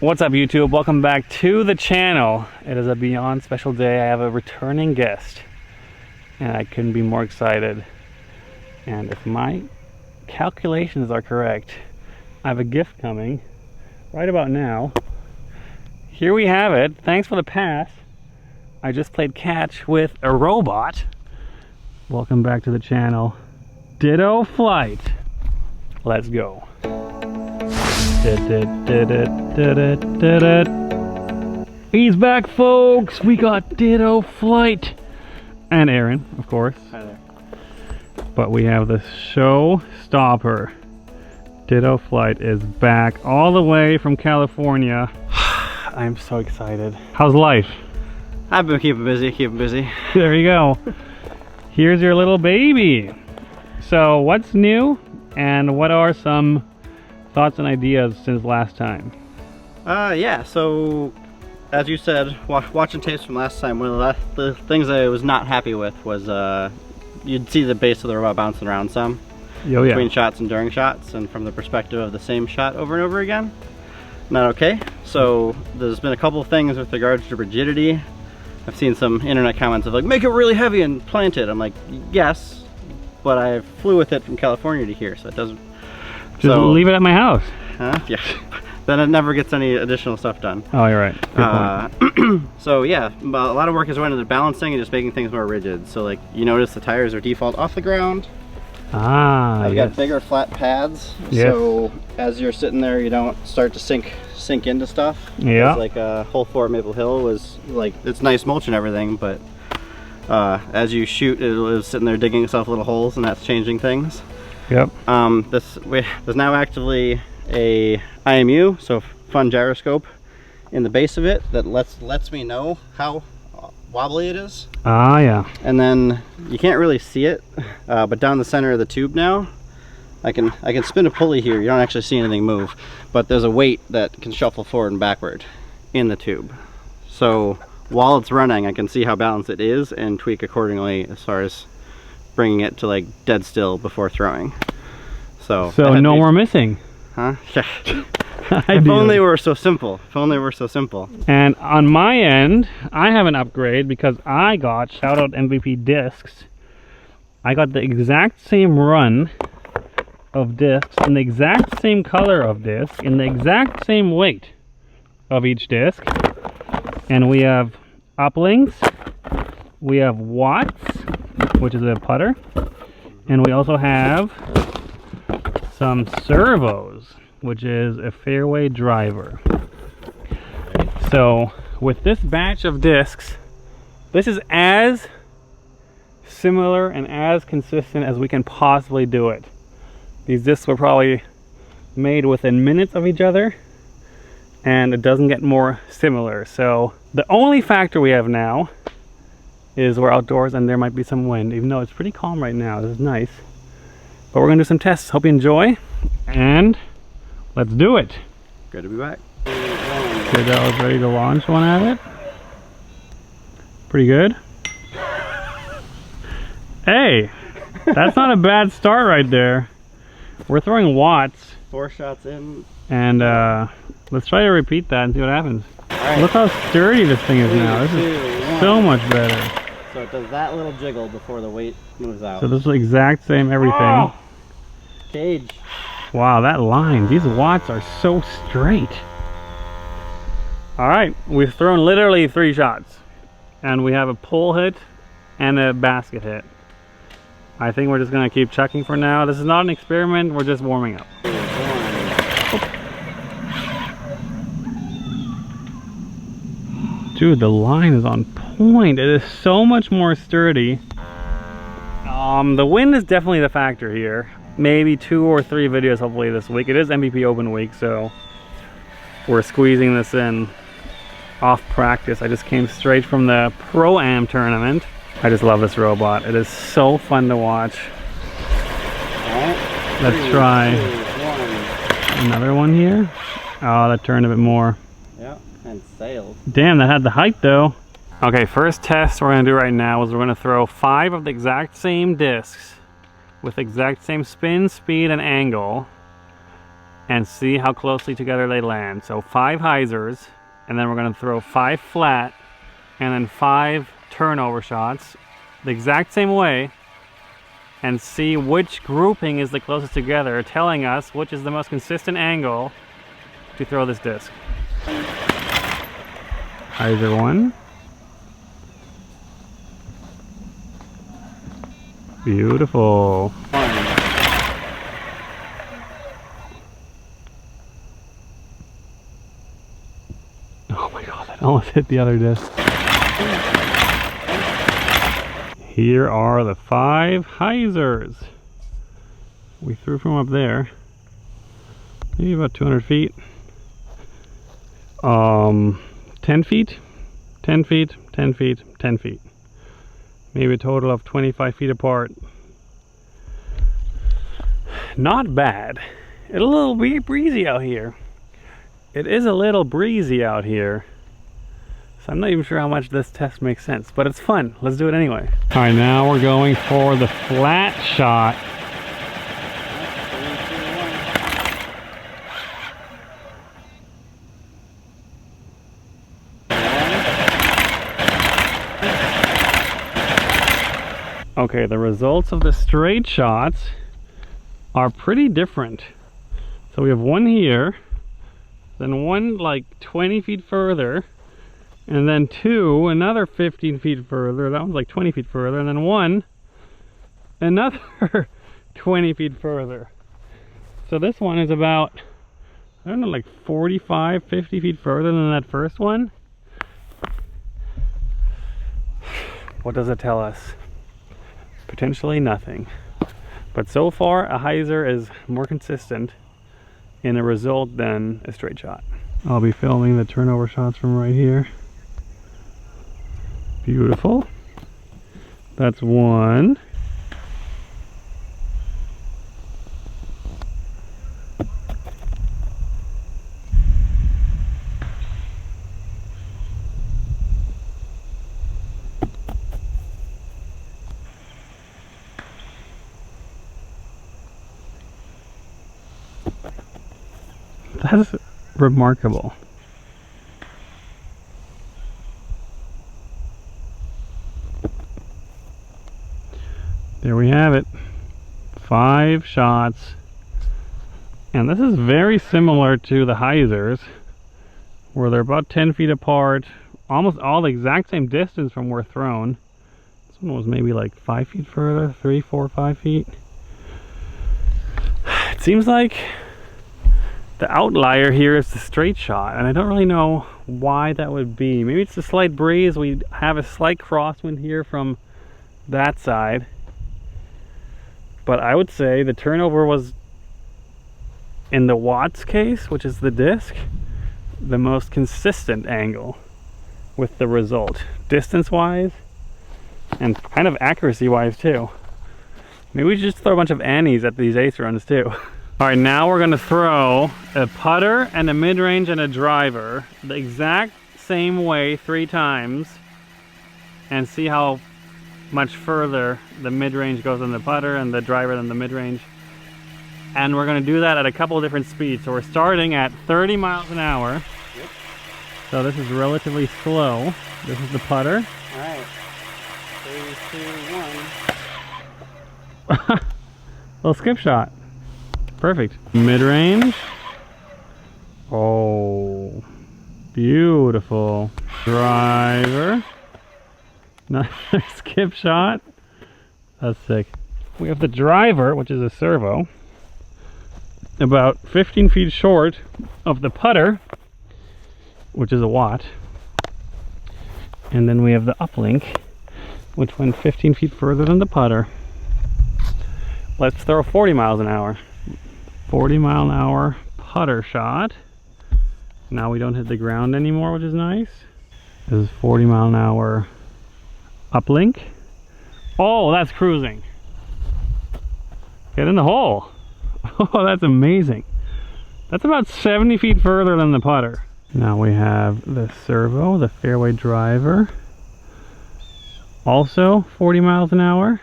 What's up, YouTube? Welcome back to the channel. It is a beyond special day. I have a returning guest and I couldn't be more excited. And if my calculations are correct, I have a gift coming right about now. Here we have it. Thanks for the pass. I just played catch with a robot. Welcome back to the channel, DittoFlight. Let's go. He's back, folks. We got DittoFlight and Aren, of course. Hi there. But we have the showstopper. DittoFlight is back all the way from California. I'm so excited. How's life? I've been keeping busy. There you go. Here's your little baby. So what's new and what are some thoughts and ideas since last time? Yeah, so as you said, watching tapes from last time, one of the things I was not happy with was you'd see the base of the robot bouncing around some between shots and during shots, and from the perspective of the same shot over and over again. Not okay. So there's been a couple of things with regards to rigidity. I've seen some internet comments of like, make it really heavy and plant it. I'm like, yes, but I flew with it from California to here, so it doesn't. Just leave it at my house. Yeah. Then it never gets any additional stuff done. Oh, you're right. Good point. So yeah, a lot of work has went into balancing and just making things more rigid. So like, you notice the tires are default off the ground. I've got bigger flat pads, so as you're sitting there, you don't start to sink into stuff. Yeah. Like hole 4 Maple Hill was like, it's nice mulch and everything, but as you shoot, it was sitting there digging itself little holes, and that's changing things. Yep. There's now actively a IMU, so fun gyroscope in the base of it that lets me know how wobbly it is. Ah, yeah. And then you can't really see it, but down the center of the tube now, I can spin a pulley here. You don't actually see anything move, but there's a weight that can shuffle forward and backward in the tube. So while it's running, I can see how balanced it is and tweak accordingly as far as bringing it to like dead still before throwing. So no more missing. Huh? If only were so simple. If only were so simple. And on my end, I have an upgrade because I got, shout out MVP discs. I got the exact same run of discs in the exact same color of disc in the exact same weight of each disc. And we have uplinks, we have watts, which is a putter, and we also have some servos, which is a fairway driver. So with this batch of discs, this is as similar and as consistent as we can possibly do it. These discs were probably made within minutes of each other, and it doesn't get more similar. So the only factor we have now is we're outdoors and there might be some wind, even though it's pretty calm right now. This is nice. But we're gonna do some tests. Hope you enjoy, and let's do it. Good to be back. Okay, that was ready to launch one at it. Pretty good. Hey, that's not a bad start right there. We're throwing watts. 4 shots in. And let's try to repeat that and see what happens. Right. Look how sturdy this thing is now. This is so much better. So it does that little jiggle before the weight moves out. So this is the exact same everything. Oh. Cage. Wow, that line, these watts are so straight. All right, we've thrown literally 3 shots, and we have a pull hit and a basket hit. I think we're just gonna keep chucking for now. This is not an experiment, we're just warming up. Dude, the line is on point. It is so much more sturdy. The wind is definitely the factor here. Maybe 2 or 3 videos hopefully this week. It is MVP Open week, so we're squeezing this in off practice. I just came straight from the Pro-Am tournament. I just love this robot. It is so fun to watch. Let's try another one here. Oh, that turned a bit more. Yeah, and sailed. Damn, that had the height though. Okay, first test we're gonna do right now is we're gonna throw 5 of the exact same discs with exact same spin, speed, and angle and see how closely together they land. So 5 hyzers, and then we're going to throw 5 flat, and then 5 turnover shots the exact same way, and see which grouping is the closest together, telling us which is the most consistent angle to throw this disc. Hyzer 1. Beautiful. Oh my god, that almost hit the other disc. Here are the 5 hyzers. We threw from up there, maybe about 200 feet. 10 feet, 10 feet, 10 feet, 10 feet. Maybe a total of 25 feet apart. Not bad. It's a little breezy out here. It is a little breezy out here. So I'm not even sure how much this test makes sense, but it's fun. Let's do it anyway. All right, now we're going for the flat shot. Okay, the results of the straight shots are pretty different. So we have one here, then one like 20 feet further, and then 2 another 15 feet further. That one's like 20 feet further, and then 1 another 20 feet further. So this one is about, I don't know, like 45, 50 feet further than that first one. What does it tell us? Potentially nothing. But so far, a hyzer is more consistent in a result than a straight shot. I'll be filming the turnover shots from right here. Beautiful. That's 1. That's remarkable. There we have it. 5 shots. And this is very similar to the hyzers, where they're about 10 feet apart, almost all the exact same distance from where thrown. This one was maybe like 5 feet further, 3, 4, 5 feet. It seems like the outlier here is the straight shot, and I don't really know why that would be. Maybe it's a slight breeze. We have a slight crosswind here from that side. But I would say the turnover was, in the watts case, which is the disc, the most consistent angle with the result, distance-wise and kind of accuracy-wise too. Maybe we should just throw a bunch of annies at these ace runs too. All right, now we're gonna throw a putter and a mid-range and a driver the exact same way 3 times and see how much further the mid-range goes than the putter and the driver than the mid-range. And we're gonna do that at a couple of different speeds. So we're starting at 30 miles an hour. Yep. So this is relatively slow. This is the putter. All right, 3, 2, 1. Little skip shot. Perfect. Mid-range. Oh, beautiful. Driver. Another skip shot. That's sick. We have the driver, which is a servo, about 15 feet short of the putter, which is a watt. And then we have the uplink, which went 15 feet further than the putter. Let's throw 40 miles an hour. 40 mile an hour putter shot. Now we don't hit the ground anymore, which is nice. This is 40 mile an hour uplink. Oh, that's cruising. Get in the hole. Oh, that's amazing. That's about 70 feet further than the putter. Now we have the servo, the fairway driver. Also 40 miles an hour.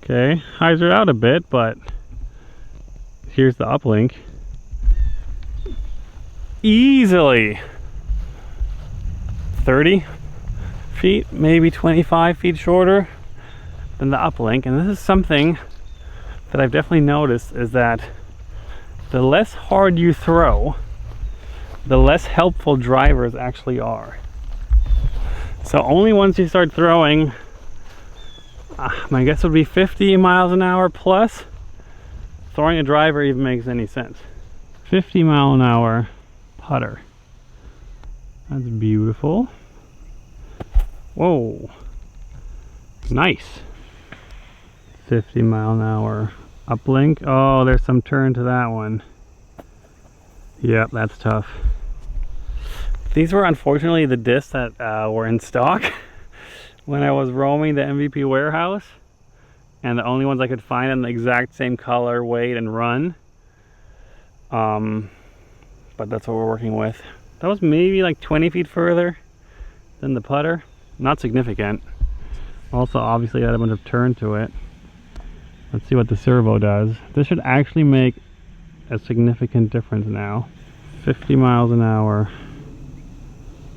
Okay, hyzer out a bit, but here's the uplink. Easily 30 feet, maybe 25 feet shorter than the uplink. And this is something that I've definitely noticed, is that the less hard you throw, the less helpful drivers actually are. So only once you start throwing, my guess would be 50 miles an hour plus, throwing a driver even makes any sense. 50 mile an hour putter. That's beautiful. Whoa. Nice. 50 mile an hour uplink. Oh, there's some turn to that one. Yep, that's tough. These were unfortunately the discs that were in stock when I was roaming the MVP warehouse, and the only ones I could find in the exact same color, weight, and run. But that's what we're working with. That was maybe like 20 feet further than the putter. Not significant. Also, obviously, had a bunch of turn to it. Let's see what the servo does. This should actually make a significant difference now. 50 miles an hour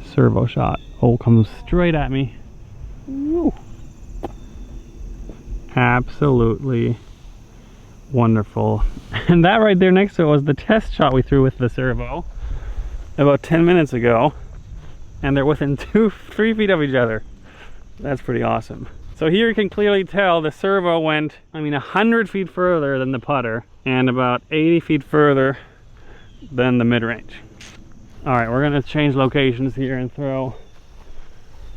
servo shot. Oh, comes straight at me. Woo. Absolutely wonderful. And that right there next to it was the test shot we threw with the servo about 10 minutes ago, and they're within 3 feet of each other. That's pretty awesome. So here you can clearly tell the servo went, 100 feet further than the putter and about 80 feet further than the mid-range. All right, we're gonna change locations here and throw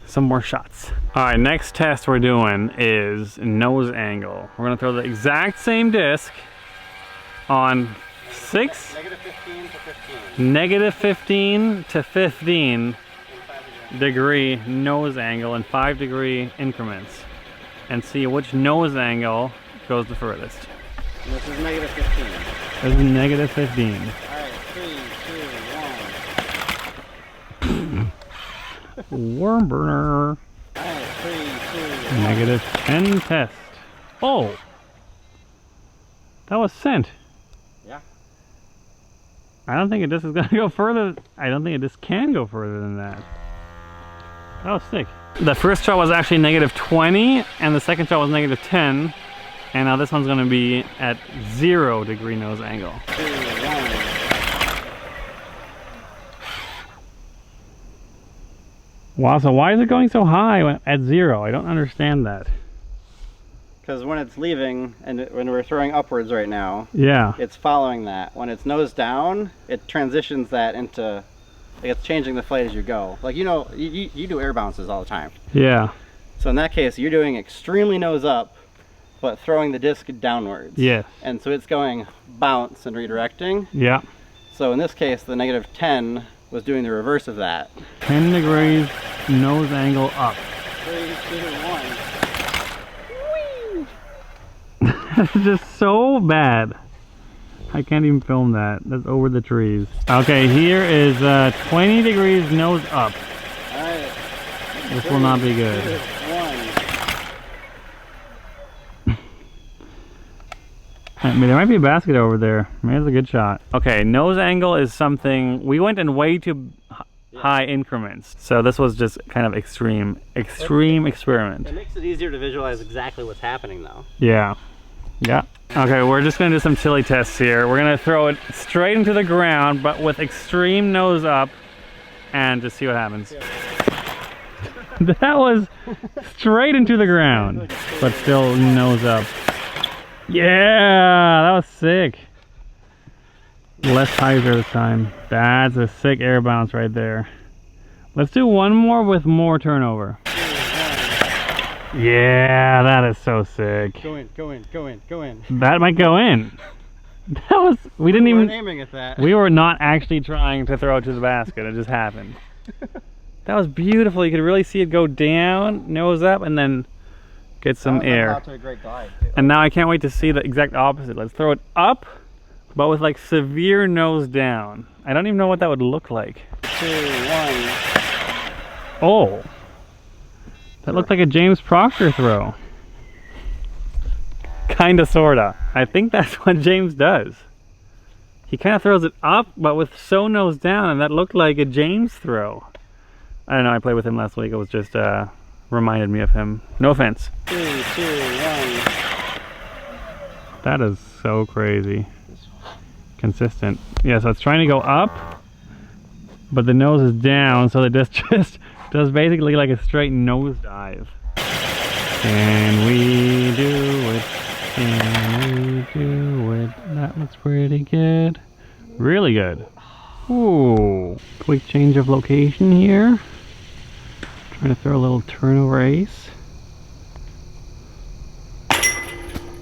some more shots. All right, next test we're doing is nose angle. We're gonna throw the exact same disc on negative 15 to 15 degree nose angle in 5 degree increments, and see which nose angle goes the furthest. And this is negative 15. This is negative 15. Alright, 3, 2, 1. Worm burner. Alright, 3, 2, 1. Negative 10 test. Oh! That was sent. Yeah. I don't think it just is gonna go further. I don't think it just can go further than that. That was sick. The first shot was actually negative 20, and the second shot was negative 10. And now this one's gonna be at 0 degree nose angle. 2, 1. Wow, so why is it going so high at 0? I don't understand that. Because when it's leaving, and when we're throwing upwards right now, yeah, it's following that. When it's nose down, it transitions that into, like, it's changing the flight as you go. Like, you know, you do air bounces all the time. Yeah. So in that case, you're doing extremely nose up, but throwing the disc downwards. Yes. And so it's going bounce and redirecting. Yeah. So in this case, the negative 10 was doing the reverse of that. 10 degrees nose angle up. 3, 2, 1. That's just so bad. I can't even film that. That's over the trees. Okay, here is 20 degrees nose up. Alright. This will not be good. 2, 1. There might be a basket over there. Maybe it's a good shot. Okay, nose angle is something, we went in way too high increments. So this was just kind of extreme experiment. It makes it easier to visualize exactly what's happening though. Yeah. Yeah. Okay, we're just gonna do some chili tests here. We're gonna throw it straight into the ground, but with extreme nose up, and just see what happens. That was straight into the ground, but still nose up. Yeah, that was sick. Less hyzer this time. That's a sick air bounce right there. Let's do one more with more turnover. Yeah, that is so sick. Go in, go in, go in, go in. That might go in. That was, we didn't even, aiming at that. We were not actually trying to throw it to the basket. It just happened. That was beautiful. You could really see it go down, nose up, and then get some air. To a great glide, and now I can't wait to see the exact opposite. Let's throw it up, but with like severe nose down. I don't even know what that would look like. 2, 1. Oh. That looked like a James Proctor throw. Kinda, sorta. I think that's what James does. he kind of throws it up, but with so nose down, and that looked like a James throw. I don't know, I played with him last week. It was just reminded me of him. No offense. 3, 2, 1. That is so crazy. Consistent. Yeah, so it's trying to go up, but the nose is down, so it just does basically like a straight nose dive. Can we do it? Can we do it? That looks pretty good. Really good. Ooh. Quick change of location here. Trying to throw a little turnover ace.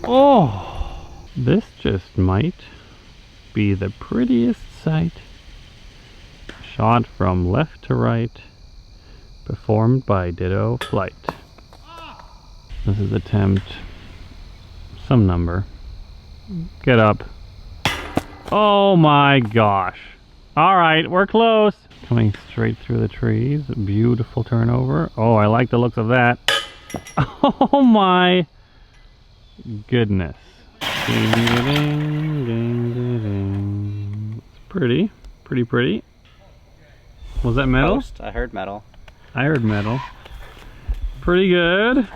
Oh! This just might be the prettiest sight. Shot from left to right. Performed by DittoFlight. This is attempt some number. Get up. Oh my gosh. Alright, we're close. Coming straight through the trees. Beautiful turnover. Oh, I like the looks of that. Oh my goodness. Ding, ding, ding, ding. It's pretty. Pretty pretty. Was that metal? Post. I heard metal. I heard metal. Pretty good.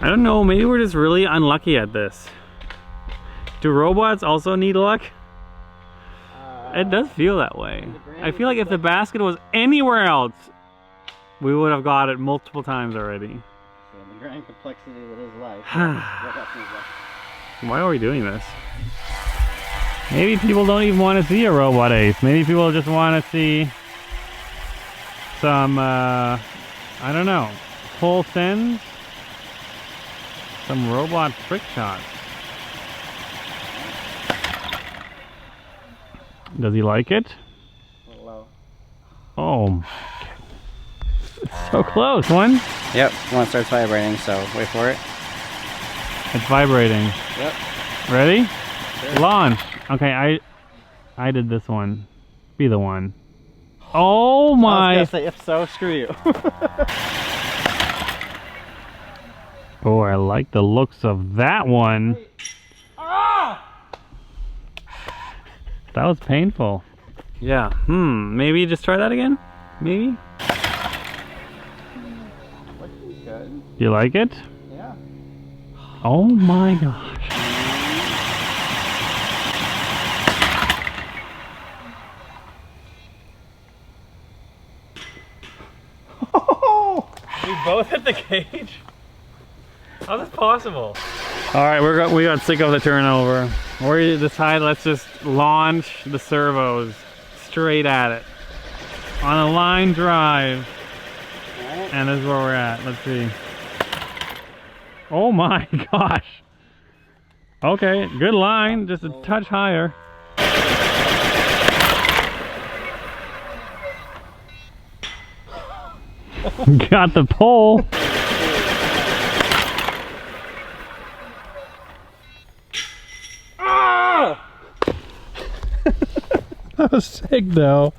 I don't know, maybe we're just really unlucky at this. Do robots also need luck? It does feel that way. I feel like if the basket was anywhere else, we would have got it multiple times already. So the grand complexity that is life. Why are we doing this? Maybe people don't even want to see a robot ace. Maybe people just want to see some, I don't know, full sends? Some robot trick shots. Does he like it? A little low. Oh, it's so close. One? Yep, one starts vibrating, so wait for it. It's vibrating. Yep. Ready? Sure. Launch. Okay, I did this one. Be the one. Oh my! I was gonna say, if so, screw you. Oh, I like the looks of that one. That was painful. Yeah, maybe just try that again? Maybe? Good. You like it? Yeah. Oh my gosh. We both hit the cage? How's this possible? Alright, we got sick of the turnover. We decided let's just launch the servos straight at it. On a line drive. And this is where we're at. Let's see. Oh my gosh. Okay, good line, just a touch higher. Got the pole. That was sick though.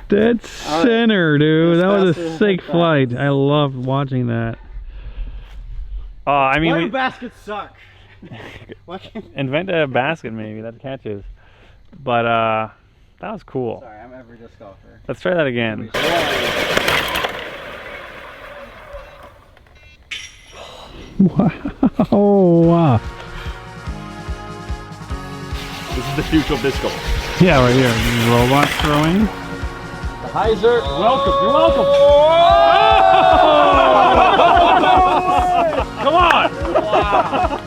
Dead center, dude. That was a sick flight. I loved watching that. I mean, why do baskets suck? Invent a basket maybe that catches. But that was cool. Sorry, I'm every disc golfer. Let's try that again. Wow. This is the future of disc golf. Yeah, right here. Robot throwing. The hyzer. Welcome. You're welcome. Oh! Come on! Wow.